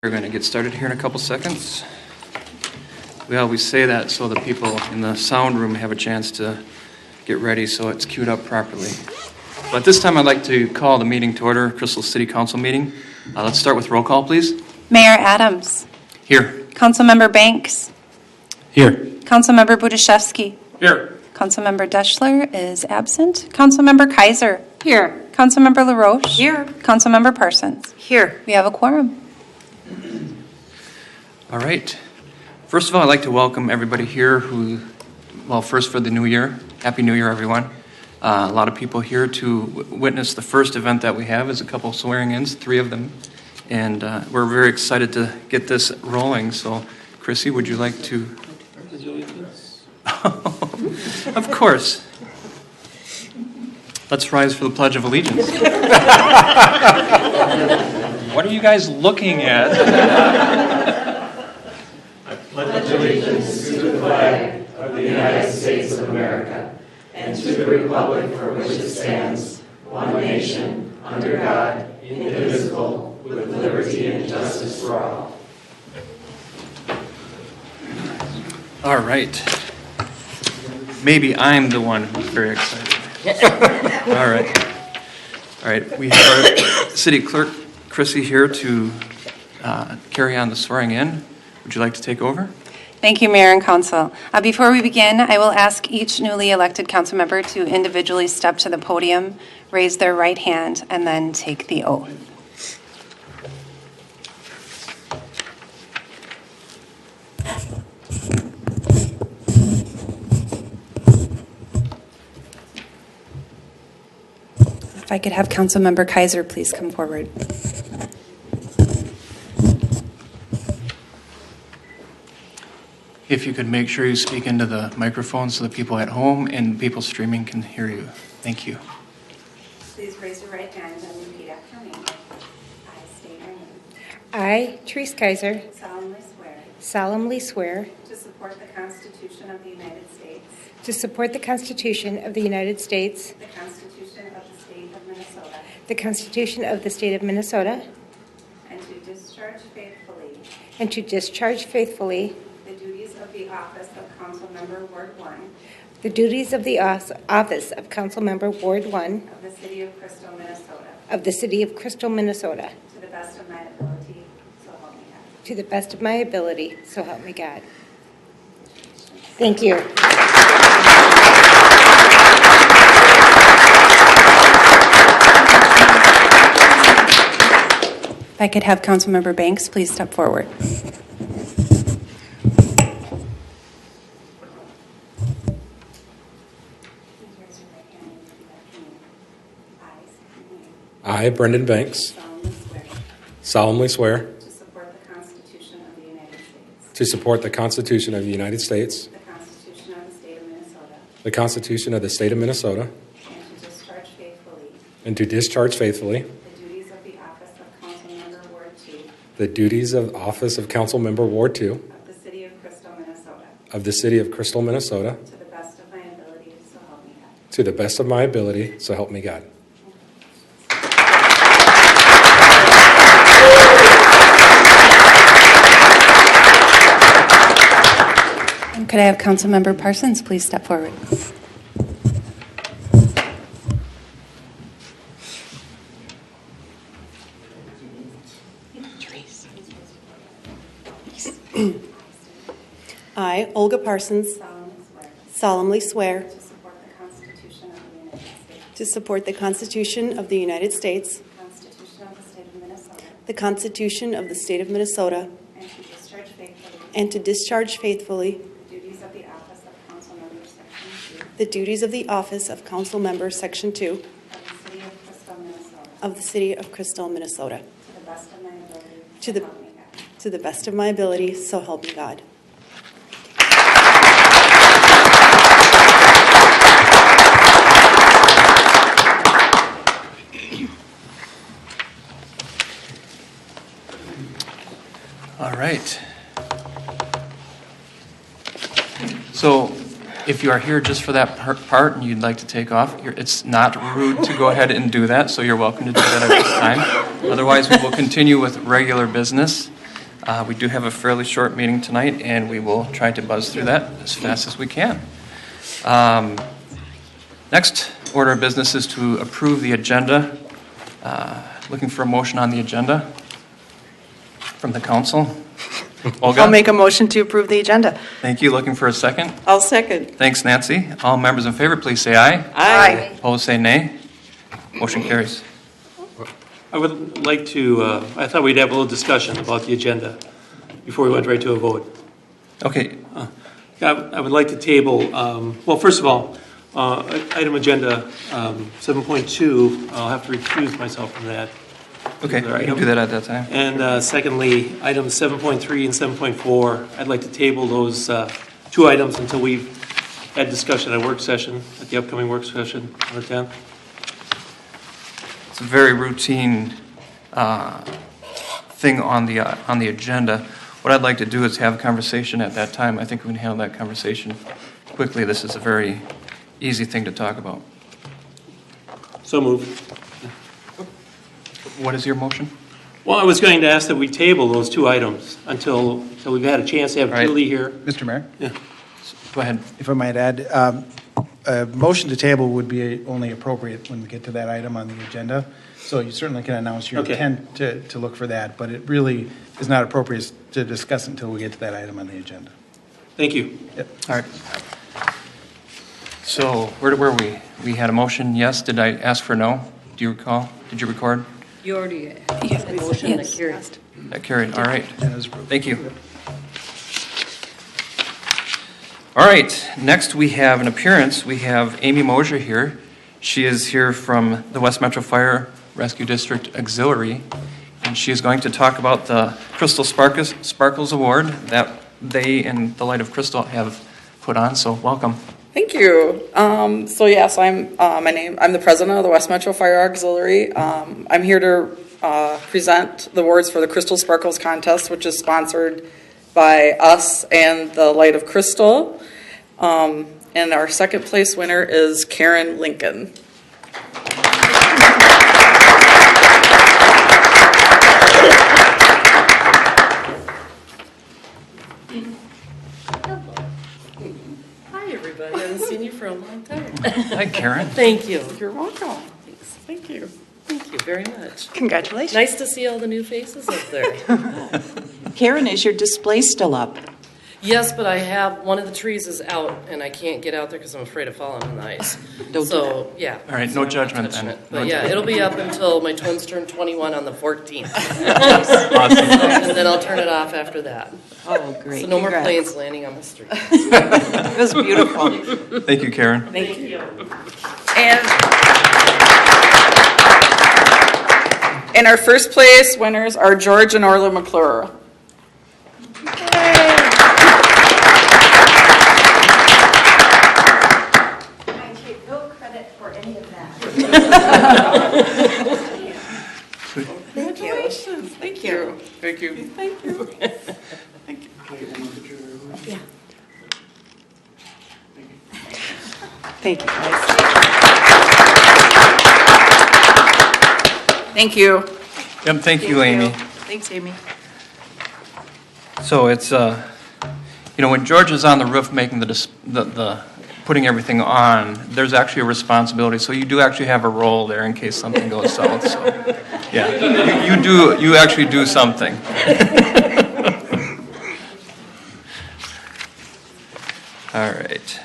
We're going to get started here in a couple seconds. We always say that so the people in the sound room have a chance to get ready so it's queued up properly. But this time I'd like to call the meeting to order, Crystal City Council meeting. Let's start with roll call, please. Mayor Adams. Here. Councilmember Banks. Here. Councilmember Budaszewski. Here. Councilmember Deschler is absent. Councilmember Kiser. Here. Councilmember LaRoche. Here. Councilmember Parsons. Here. We have a quorum. All right. First of all, I'd like to welcome everybody here first for the new year. Happy New Year, everyone. A lot of people here to witness the first event that we have is a couple swearing-ins, 3 of them. And we're very excited to get this rolling. So, Chrissy, would you like to? Of course. Let's rise for the Pledge of Allegiance. What are you guys looking at? I pledge allegiance to the flag of the United States of America and to the republic for which it stands, one nation, under God, indivisible, with liberty and justice for all. All right. Maybe I'm the one who's very excited. All right. We have our city clerk, Chrissy, here to carry on the swearing in. Would you like to take over? Thank you, Mayor and Council. Before we begin, I will ask each newly elected council member to individually step to the podium, raise their right hand, and then take the oath. If I could have Councilmember Kiser please come forward. If you could make sure you speak into the microphone so the people at home and people streaming can hear you. Thank you. Please raise your right hand and repeat after me. I state your name. I, Therese Kiser, Solemnly swear to support the Constitution of the United States, to support the Constitution of the United States, the Constitution of the State of Minnesota, the Constitution of the State of Minnesota, and to discharge faithfully the duties of the office of Council Member Ward 1 the duties of the office of Council Member Ward 1 of the City of Crystal, Minnesota, of the City of Crystal, Minnesota, to the best of my ability, so help me God. to the best of my ability, so help me God. Thank you. If I could have Councilmember Banks please step forward. I, Brendan Banks, solemnly swear To support the Constitution of the United States. to support the Constitution of the United States, The Constitution of the State of Minnesota. the Constitution of the State of Minnesota, And to discharge faithfully. and to discharge faithfully The duties of the office of Council Member Ward 2. the duties of office of Council Member Ward 2 Of the City of Crystal, Minnesota. of the City of Crystal, Minnesota, To the best of my ability, so help me God. to the best of my ability, so help me God. And could I have Councilmember Parsons please step forward? I, Olga Parsons, solemnly swear To support the Constitution of the United States. to support the Constitution of the United States, The Constitution of the State of Minnesota. the Constitution of the State of Minnesota, And to discharge faithfully. the duties of the office of Council Member Section 2 The duties of the office of Council Member Section 2 of the City of Crystal, Minnesota, of the City of Crystal, Minnesota. to the best of my ability, To the- so help me God. To the best of my ability, so help me God. All right. So if you are here just for that part and you'd like to take off, it's not rude to go ahead and do that, so you're welcome to do that at this time. Otherwise, we will continue with regular business. We do have a fairly short meeting tonight, and we will try to buzz through that as fast as we can. Next order of business is to approve the agenda. Looking for a motion on the agenda from the council. Olga? I'll make a motion to approve the agenda. Thank you. Looking for a second? I'll second. Thanks, Nancy. All members in favor, please say aye. Aye. Opposed, say nay. Motion carries. I would like to, I thought we'd have a little discussion about the agenda before we went right to a vote. Okay, I would like to table, well, first of all, item agenda 7.2, I'll have to recuse myself from that. okay, we can do that at that time. And secondly, items 7.3 and 7.4, I'd like to table those two items until we've had discussion at a work session, at the upcoming work session on the 10th. It's a very routine thing on the agenda. What I'd like to do is have a conversation at that time. I think we can handle that conversation quickly. This is a very easy thing to talk about. So moved. What is your motion? Well, I was going to ask that we table those two items until we've had a chance to have All right. Julie here. Mr. Mayor, Yeah. Go ahead. if I might add, a motion to table would be only appropriate when we get to that item on the agenda. So you certainly can announce your Okay. intent to look for that, but it really is not appropriate to discuss until we get to that item on the agenda. Thank you. All right. So where were we? We had a motion, yes. Did I ask for no? Do you recall? Did you record? You already had a motion that carried. That carried. All right. That is approved. Thank you. All right, next we have an appearance. We have Amy Mosier here. She is here from the West Metro Fire Rescue District Auxiliary, and she is going to talk about the Crystal Sparkles Award that they and the Light of Crystal have put on, so welcome. Thank you. So yes, I'm the president of the West Metro Fire Auxiliary. I'm here to present the awards for the Crystal Sparkles contest, which is sponsored by us and the Light of Crystal. And our second place winner is Karen Lincoln. Hi, everybody. I haven't seen you for a long time. Hi, Karen. Thank you. You're welcome. Thanks. Thank you. Thank you very much. Congratulations. Nice to see all the new faces up there. Karen, is your display still up? Yes, but I have, one of the trees is out, and I can't get out there because I'm afraid of falling on the ice. Don't do So, yeah. All right, So no I'm not judgment touching then. it. No But yeah, judgment. it'll be up until my twins turn 21 on the 14th. Awesome. And then I'll turn it off after that. Oh, great. So no more Congrats. planes landing on the street. It was beautiful. Thank you, Karen. Thank you. And our first place winners are George and Orla McClure. I take no credit for any of that. Congratulations. Thank you. Thank you. Thank you. Thank you, guys. Thank you. Yep, thank you, Amy. Thanks, Amy. So it's, when George is on the roof making the putting everything on, there's actually a responsibility. So you do actually have a role there in case something goes south. So, yeah, you actually do something. All right.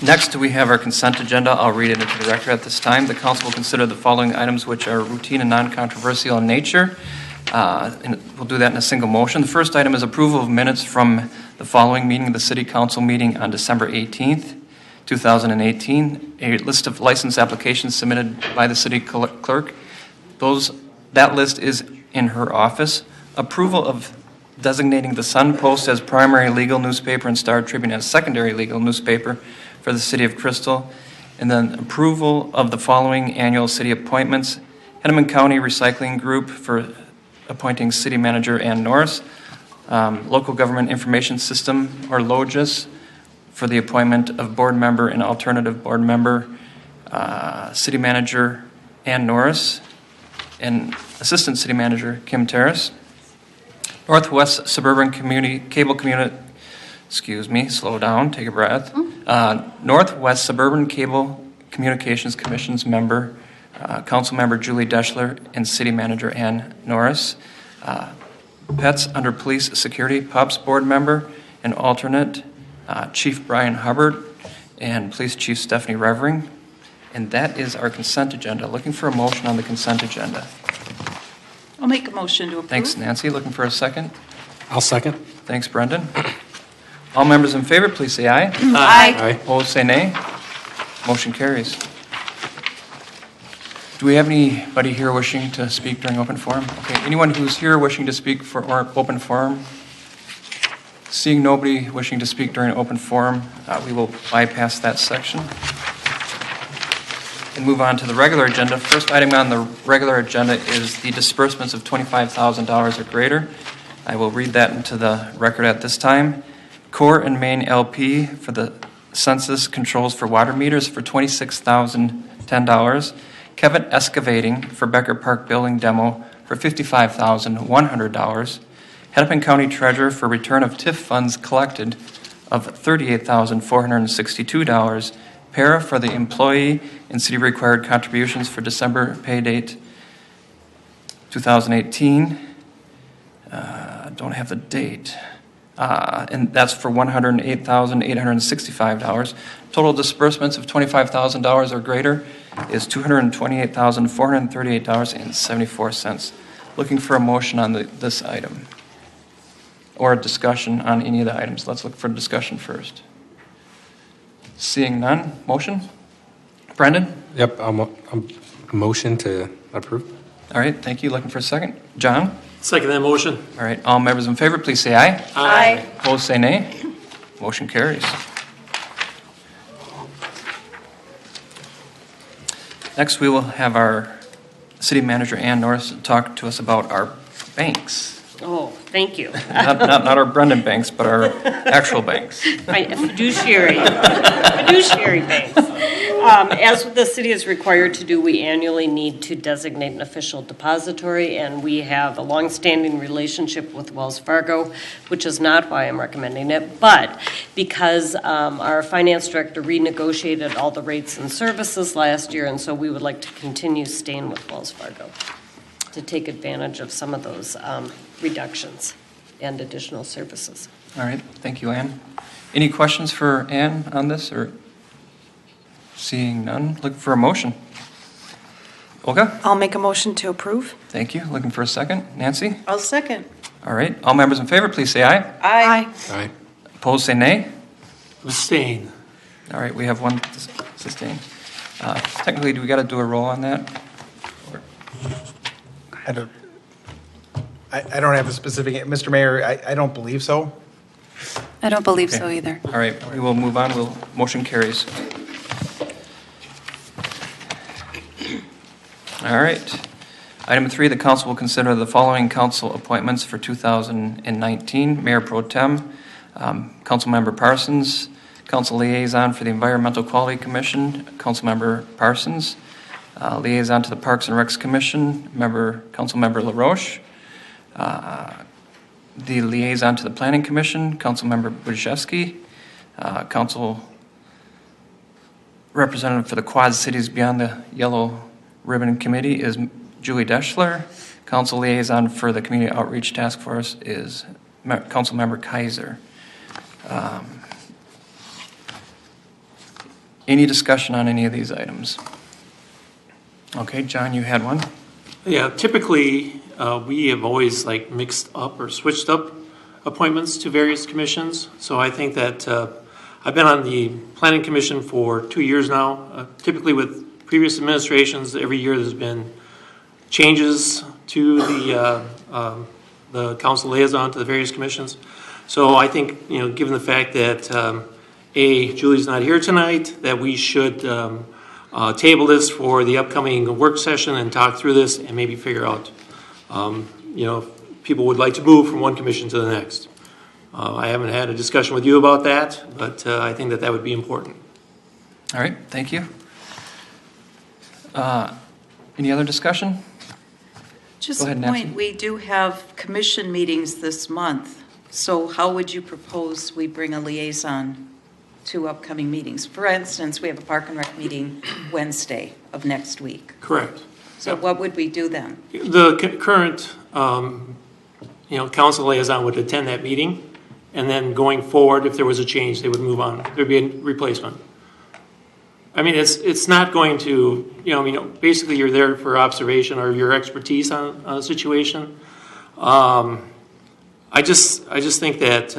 Next, we have our consent agenda. I'll read it into the record at this time. The council will consider the following items which are routine and non-controversial in nature. And we'll do that in a single motion. The first item is approval of minutes from the following meeting, the City Council meeting on December 18th, 2018. A list of license applications submitted by the city clerk. That list is in her office. Approval of designating the Sun Post as primary legal newspaper and Star Tribune as secondary legal newspaper for the City of Crystal. And then approval of the following annual city appointments. Henneman County Recycling Group for appointing City Manager Ann Norris. Local Government Information System, or LOGIS, for the appointment of board member and alternative board member, City Manager Ann Norris. and Assistant City Manager Kim Terrace. Northwest Suburban Cable Community, excuse me, slow down, take a breath. Northwest Suburban Cable Communications Commission's member, Council Member Julie Deschler, and City Manager Ann Norris. Pets under Police Security Pups Board member and alternate, Chief Brian Hubbard and Police Chief Stephanie Revering. And that is our consent agenda. Looking for a motion on the consent agenda. I'll make a motion to approve. Thanks, Nancy. Looking for a second. I'll second. Thanks, Brendan. All members in favor, please say aye. Aye. Aye. Opposed, say nay. Motion carries. Do we have anybody here wishing to speak during open forum? Okay, anyone who's here wishing to speak for open forum? Seeing nobody wishing to speak during open forum, we will bypass that section and move on to the regular agenda. First item on the regular agenda is the disbursements of $25,000 or greater. I will read that into the record at this time. Core and Main LP for the census controls for water meters for $26,010. Kevin Excavating for Becker Park Building Demo for $55,100. Hennepin County Treasurer for return of TIF funds collected of $38,462. Para for the employee and city required contributions for December pay date 2018. Don't have the date. And that's for $108,865. Total disbursements of $25,000 or greater is $228,438.74. Looking for a motion on this item or a discussion on any of the items. Let's look for discussion first. Seeing none, motion? Brendan? Yep, I'm motion to approve. All right, thank you. Looking for a second. John? Second that motion. All right, all members in favor, please say aye. Aye. Opposed, say nay. Motion carries. Next, we will have our city manager, Ann Norris, talk to us about our banks. Oh, thank you. Not our Brendan banks, but our actual banks. Fiduciary banks. As the city is required to do, we annually need to designate an official depository, and we have a longstanding relationship with Wells Fargo, which is not why I'm recommending it, but because our finance director renegotiated all the rates and services last year, and so we would like to continue staying with Wells Fargo to take advantage of some of those reductions and additional services. All right, thank you, Ann. Any questions for Ann on this, or seeing none? Looking for a motion. Olga? I'll make a motion to approve. Thank you. Looking for a second. Nancy? I'll second. All right, all members in favor, please say aye. Aye. Aye. Opposed, say nay. Abstain. All right, we have one sustained. Technically, do we got to do a roll on that? I don't have a specific, Mr. Mayor, I don't believe so. I don't believe so Okay. either. All right, we will move on. Motion carries. All right. Item 3, the council will consider the following council appointments for 2019. Mayor Pro Tem, Councilmember Parsons, Council Liaison for the Environmental Quality Commission, Councilmember Parsons, Liaison to the Parks and Recs Commission, Councilmember LaRoche, the Liaison to the Planning Commission, Councilmember Brzezowski, Council Representative for the Quad Cities Beyond the Yellow Ribbon Committee is Julie Deschler. Council Liaison for the Community Outreach Task Force is Councilmember Kiser. Any discussion on any of these items? Okay, John, you had one. Yeah, typically, we have always mixed up or switched up appointments to various commissions. So I think that I've been on the Planning Commission for 2 years now. Typically with previous administrations, every year there's been changes to the council liaison to the various commissions. So I think, given the fact that Julie's not here tonight, that we should table this for the upcoming work session and talk through this and maybe figure out, if people would like to move from one commission to the next. I haven't had a discussion with you about that, but I think that would be important. All right, thank you. Any other discussion? Just Go ahead, a Nancy. point, we do have commission meetings this month, so how would you propose we bring a liaison to upcoming meetings? For instance, we have a Park and Rec meeting Wednesday of next week. Correct. So what would we do then? The current, council liaison would attend that meeting, and then going forward, if there was a change, they would move on. There'd be a replacement. I mean, it's not going to, basically you're there for observation or your expertise on a situation. I just think that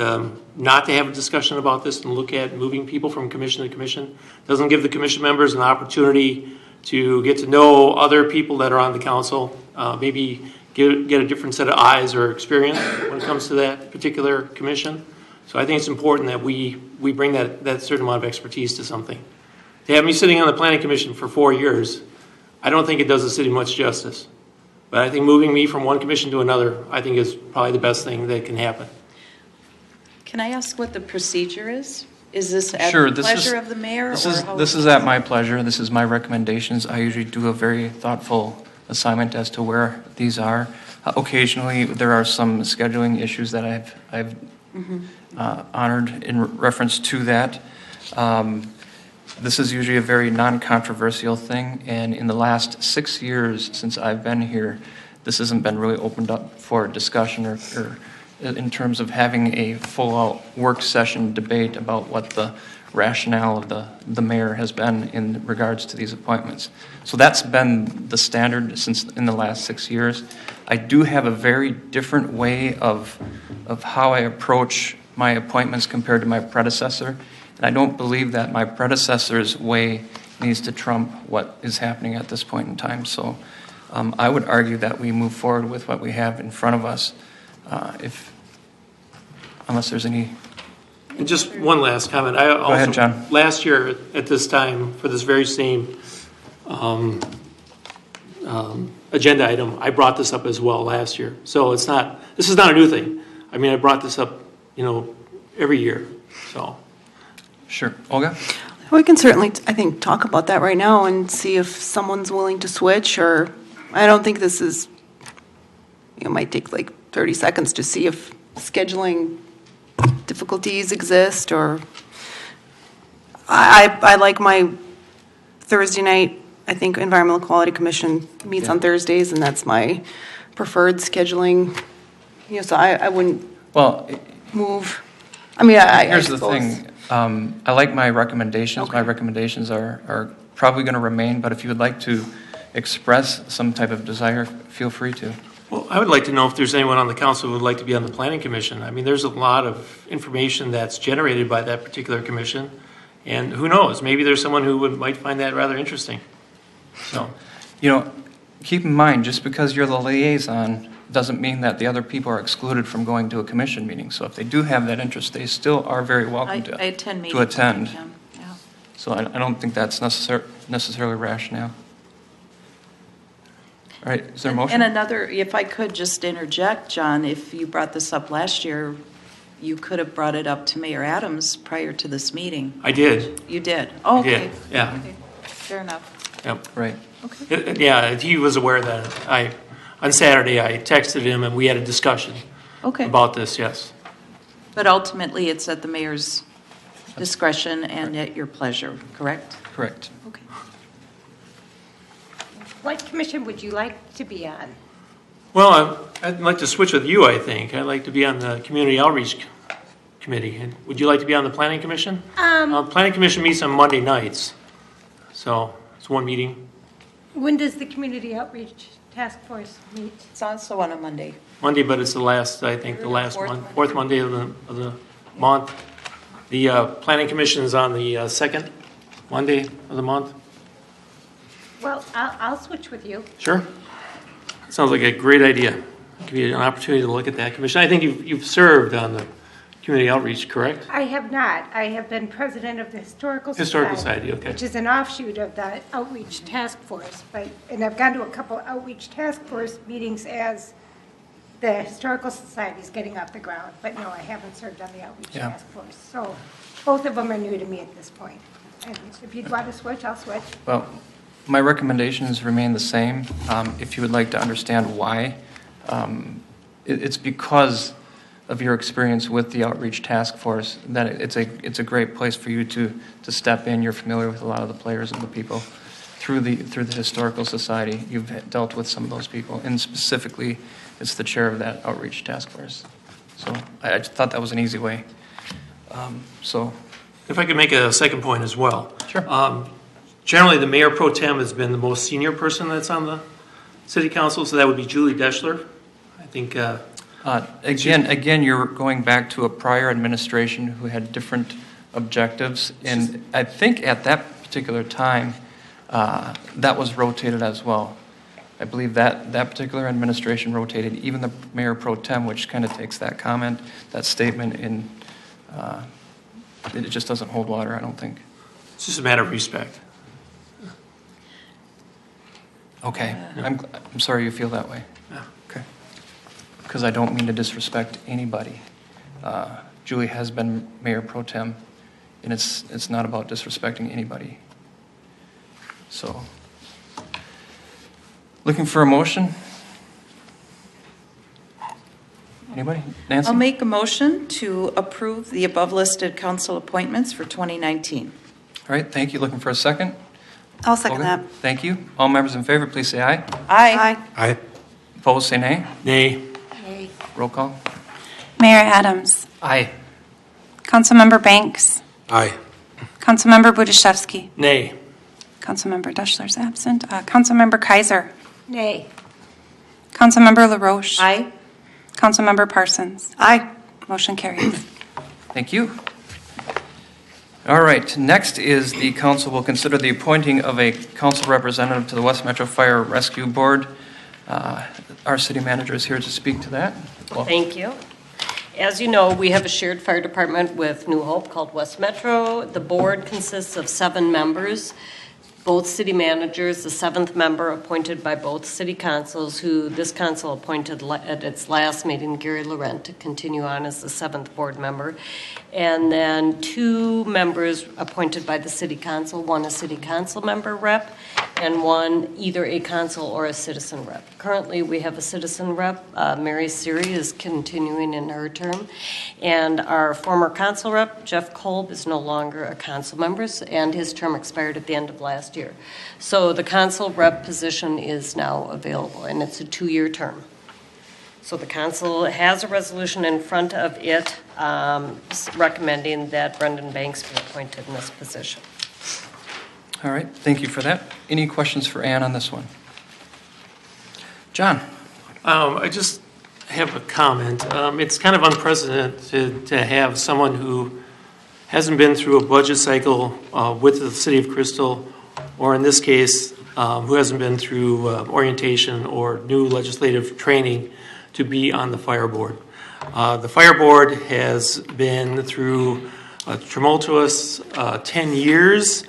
not to have a discussion about this and look at moving people from commission to commission doesn't give the commission members an opportunity to get to know other people that are on the council, maybe get a different set of eyes or experience when it comes to that particular commission. So I think it's important that we bring that certain amount of expertise to something. To have me sitting on the planning commission for 4 years, I don't think it does the city much justice. But I think moving me from one commission to another, I think is probably the best thing that can happen. Can I ask what the procedure is? Is this at Sure, the pleasure of the mayor? This is at my pleasure. This is my recommendations. I usually do a very thoughtful assignment as to where these are. Occasionally, there are some scheduling issues that I've honored in reference to that. This is usually a very non-controversial thing, and in the last 6 years since I've been here, this hasn't been really opened up for discussion or in terms of having a full-out work session debate about what the rationale of the mayor has been in regards to these appointments. So that's been the standard since in the last 6 years. I do have a very different way of how I approach my appointments compared to my predecessor. And I don't believe that my predecessor's way needs to trump what is happening at this point in time. So I would argue that we move forward with what we have in front of us, unless there's any. And just one last comment. Go ahead, John. Last year at this time, for this very same agenda item, I brought this up as well last year. So this is not a new thing. I mean, I brought this up, every year. So. Sure. Olga? We can certainly, I think, talk about that right now and see if someone's willing to switch, or I don't think this is, it might take like 30 seconds to see if scheduling difficulties exist, or I like my Thursday night, I think Environmental Quality Commission meets on Thursdays, and that's my preferred scheduling, so I wouldn't move. I mean, here's the thing. I like my recommendations. Okay. My recommendations are probably going to remain, but if you would like to express some type of desire, feel free to. Well, I would like to know if there's anyone on the council who would like to be on the planning commission. I mean, there's a lot of information that's generated by that particular commission, and who knows, maybe there's someone who might find that rather interesting. So, keep in mind, just because you're the liaison doesn't mean that the other people are excluded from going to a commission meeting. So if they do have that interest, they still are very welcome to attend to attend. Yeah. So I don't think that's necessarily rationale. All right, is there a motion? And another, if I could just interject, John, if you brought this up last year, you could have brought it up to Mayor Adams prior to this meeting. I did. You did? Oh, I okay. did, yeah. Okay. Fair enough. Yep. Right. Okay. Yeah, he was aware that on Saturday I texted him and we had a discussion about this, yes. But ultimately, it's at the mayor's discretion and at your pleasure, correct? Correct. Okay. What commission would you like to be on? Well, I'd like to switch with you, I think. I'd like to be on the Community Outreach Committee. And would you like to be on the Planning Commission? Planning Commission meets on Monday nights. So it's one meeting. When does the Community Outreach Task Force meet? It's also on a Monday. Monday, but it's the last fourth Monday of the month. The Planning Commission is on the second Monday of the month. Well, I'll switch with you. Sure. Sounds like a great idea. Give you an opportunity to look at that commission. I think you've served on the community outreach, correct? I have not. I have been president of the Historical Society, okay. which is an offshoot of the Outreach Task Force. And I've gone to a couple Outreach Task Force meetings as the Historical Society is getting off the ground. But no, I haven't served on the Outreach Task Force. So both of them are new to me at this point. And if you'd want to switch, I'll switch. Well, My recommendations remain the same. If you would like to understand why, it's because of your experience with the outreach task force that it's a great place for you to step in. You're familiar with a lot of the players and the people through the historical society. You've dealt with some of those people, and specifically, it's the chair of that outreach task force. So I just thought that was an easy way. So, If I could make a second point as well. Sure. Generally, the mayor pro tem has been the most senior person that's on the city council, so that would be Julie Deschler. I think. Again, you're going back to a prior administration who had different objectives, and I think at that particular time, that was rotated as well. I believe that particular administration rotated even the mayor pro tem, which kind of takes that comment, that statement, and it just doesn't hold water, I don't think. It's just a matter of respect. Okay, I'm sorry you feel that way. Yeah. Okay. Because I don't mean to disrespect anybody. Julie has been mayor pro tem, and it's not about disrespecting anybody. So, looking for a motion? Anybody? Nancy? I'll make a motion to approve the above-listed council appointments for 2019. All right, thank you. Looking for a second? I'll second Olga? that. Thank you. All members in favor, please say aye. Aye. Aye. Opposed, say nay. Nay. Roll call. Mayor Adams. Aye. Councilmember Banks. Aye. Councilmember Budaszewski. Nay. Councilmember Deschler's absent. Councilmember Kiser. Nay. Councilmember LaRoche. Aye. Councilmember Parsons. Aye. Motion carries. Thank you. All right, next is the council will consider the appointing of a council representative to the West Metro Fire Rescue Board. Our city manager is here to speak to that. Well, Thank you. As you know, we have a shared fire department with New Hope called West Metro. The board consists of 7 members, both city managers, the 7th member appointed by both city councils, who this council appointed at its last meeting, Gary Laurent, to continue on as the 7th board member. And then 2 members appointed by the city council, one a city council member rep, and one either a council or a citizen rep. Currently, we have a citizen rep. Mary Siri is continuing in her term. And our former council rep, Jeff Kolb, is no longer a council member, and his term expired at the end of last year. So the council rep position is now available, and it's a 2-year term. So the council has a resolution in front of it recommending that Brendan Banks be appointed in this position. all right, thank you for that. Any questions for Ann on this one? John? I just have a comment. It's kind of unprecedented to have someone who hasn't been through a budget cycle with the City of Crystal, or in this case, who hasn't been through orientation or new legislative training to be on the fire board. The fire board has been through a tumultuous 10 years,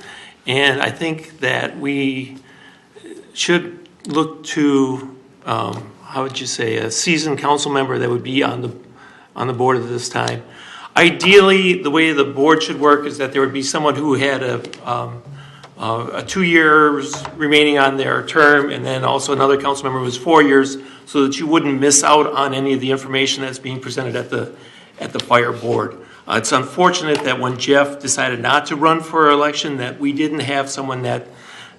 and I think that we should look to, how would you say, a seasoned council member that would be on the board at this time. Ideally, the way the board should work is that there would be someone who had a 2 years remaining on their term, and then also another council member who was 4 years, so that you wouldn't miss out on any of the information that's being presented at the fire board. It's unfortunate that when Jeff decided not to run for election, that we didn't have someone that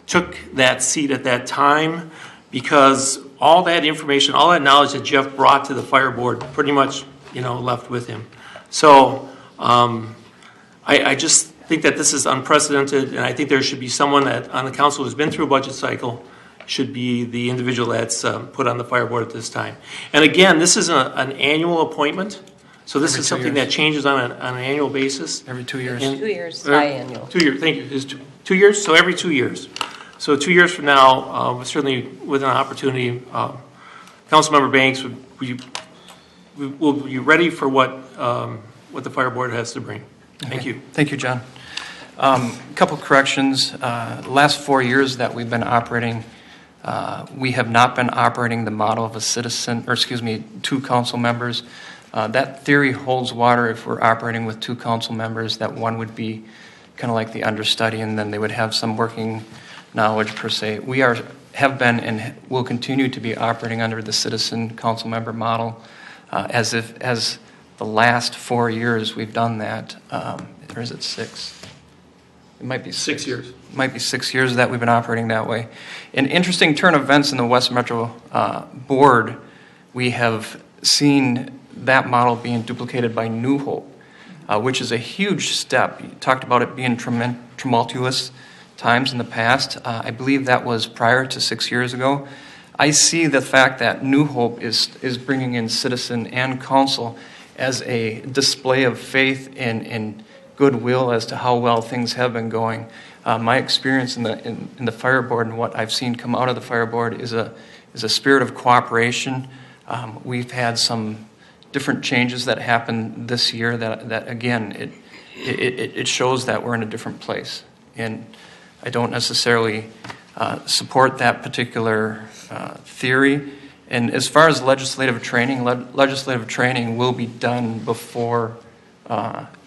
took that seat at that time, because all that information, all that knowledge that Jeff brought to the fire board pretty much, left with him. So I just think that this is unprecedented, and I think there should be someone that on the council who's been through a budget cycle should be the individual that's put on the fire board at this time. And again, this is an annual appointment, so this Every is 2 something years. that changes on an annual basis. Every 2 years. 2 years, biannual. 2 years, thank you. Is 2 years? So every 2 years. So 2 years from now, certainly with an opportunity, Councilmember Banks will be ready for what the fire board has to bring. Thank you. Thank you, John. A couple corrections. The last 4 years that we've been operating, we have not been operating the model of two council members. That theory holds water if we're operating with 2 council members, that one would be kind of like the understudy, and then they would have some working knowledge per se. We have been and will continue to be operating under the citizen council member model, as the last 4 years we've done that. Or is it 6? It might be 6 years. It might be 6 years that we've been operating that way. An interesting turn of events in the West Metro Board, we have seen that model being duplicated by New Hope, which is a huge step. You talked about it being tumultuous times in the past. I believe that was prior to 6 years ago. I see the fact that New Hope is bringing in citizen and council as a display of faith and goodwill as to how well things have been going. My experience in the fire board and what I've seen come out of the fire board is a spirit of cooperation. We've had some different changes that happened this year that again, it shows that we're in a different place. And I don't necessarily support that particular theory. And as far as legislative training will be done before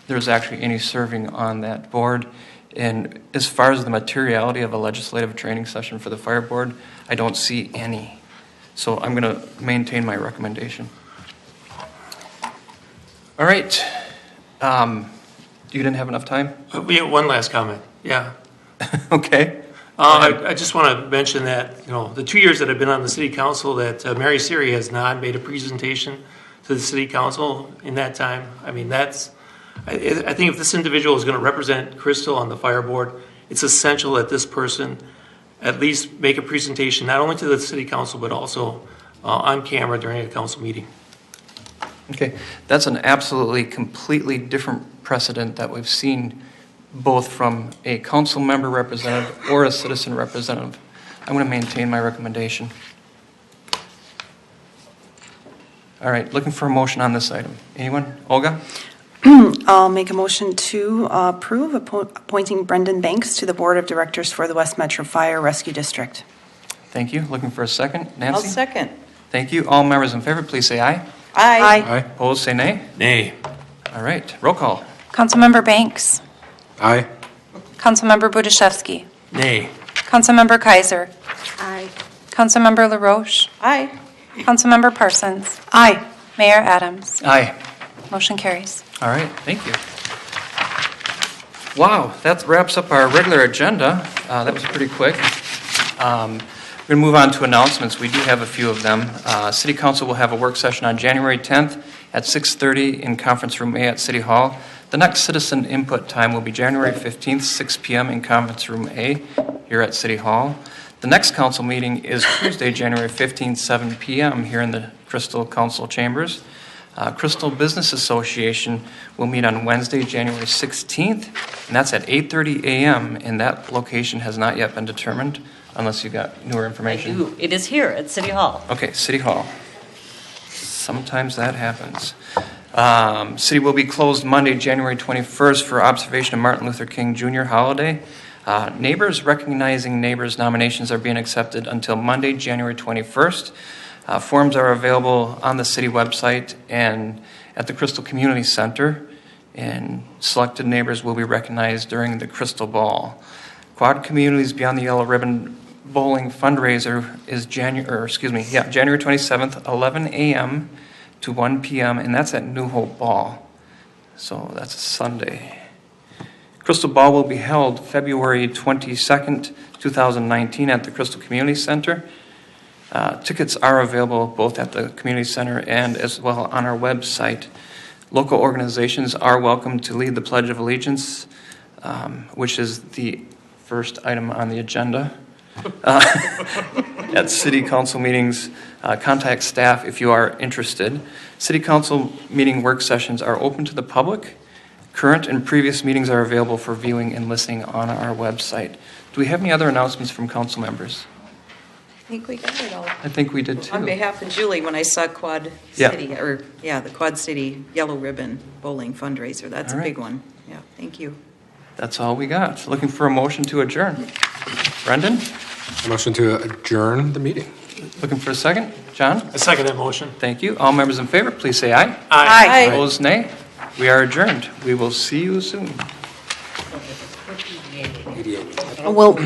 there's actually any serving on that board. And as far as the materiality of a legislative training session for the fire board, I don't see any. So I'm going to maintain my recommendation. All right. You didn't have enough time? We have one last comment. Yeah. Okay. I just want to mention that, the 2 years that I've been on the city council, that Mary Siri has not made a presentation to the city council in that time. I mean, I think if this individual is going to represent Crystal on the fire board, it's essential that this person at least make a presentation not only to the city council but also on camera during a council meeting. Okay, that's an absolutely completely different precedent that we've seen both from a council member representative or a citizen representative. I'm going to maintain my recommendation. All right, looking for a motion on this item. Anyone? Olga? I'll make a motion to approve appointing Brendan Banks to the Board of Directors for the West Metro Fire Rescue District. Thank you. Looking for a second. Nancy? I'll second. Thank you. All members in favor, please say aye. Aye. Aye. Opposed, say nay. Nay. All right, roll call. Councilmember Banks. Aye. Councilmember Budaszewski. Nay. Councilmember Kiser. Aye. Councilmember LaRoche. Aye. Councilmember Parsons. Aye. Mayor Adams. Aye. Motion carries. All right, thank you. Wow, that wraps up our regular agenda. That was pretty quick. We're going to move on to announcements. We do have a few of them. City Council will have a work session on January 10th at 6:30 in Conference Room A at City Hall. The next citizen input time will be January 15th, 6 p.m. in Conference Room A here at City Hall. The next council meeting is Tuesday, January 15th, 7 p.m. here in the Crystal Council Chambers. Crystal Business Association will meet on Wednesday, January 16th, and that's at 8:30 a.m., and that location has not yet been determined, unless you got newer information. It is here at City Hall. Okay, City Hall. Sometimes that happens. City will be closed Monday, January 21st for observation of Martin Luther King Jr. holiday. Neighbors Recognizing Neighbors nominations are being accepted until Monday, January 21st. Forms are available on the city website and at the Crystal Community Center, and selected neighbors will be recognized during the Crystal Ball. Quad Communities Beyond the Yellow Ribbon Bowling fundraiser is January 27th, 11 a.m. to 1 p.m., and that's at New Hope Ball. So that's a Sunday. Crystal Ball will be held February 22nd, 2019 at the Crystal Community Center. Tickets are available both at the community center and as well on our website. Local organizations are welcome to lead the Pledge of Allegiance, which is the first item on the agenda. At city council meetings, contact staff if you are interested. City council meeting work sessions are open to the public. Current and previous meetings are available for viewing and listening on our website. Do we have any other announcements from council members? I think we got it all. I think we did too. On behalf of Julie, when I saw Quad City, the Quad City Yellow Ribbon Bowling fundraiser, that's a big one. Yeah, thank you. That's all we got. Looking for a motion to adjourn. Brendan? A motion to adjourn the meeting. Looking for a second? John? I second that motion. Thank you. All members in favor, please say aye. Aye. Opposed, nay. We are adjourned. We will see you soon. Well,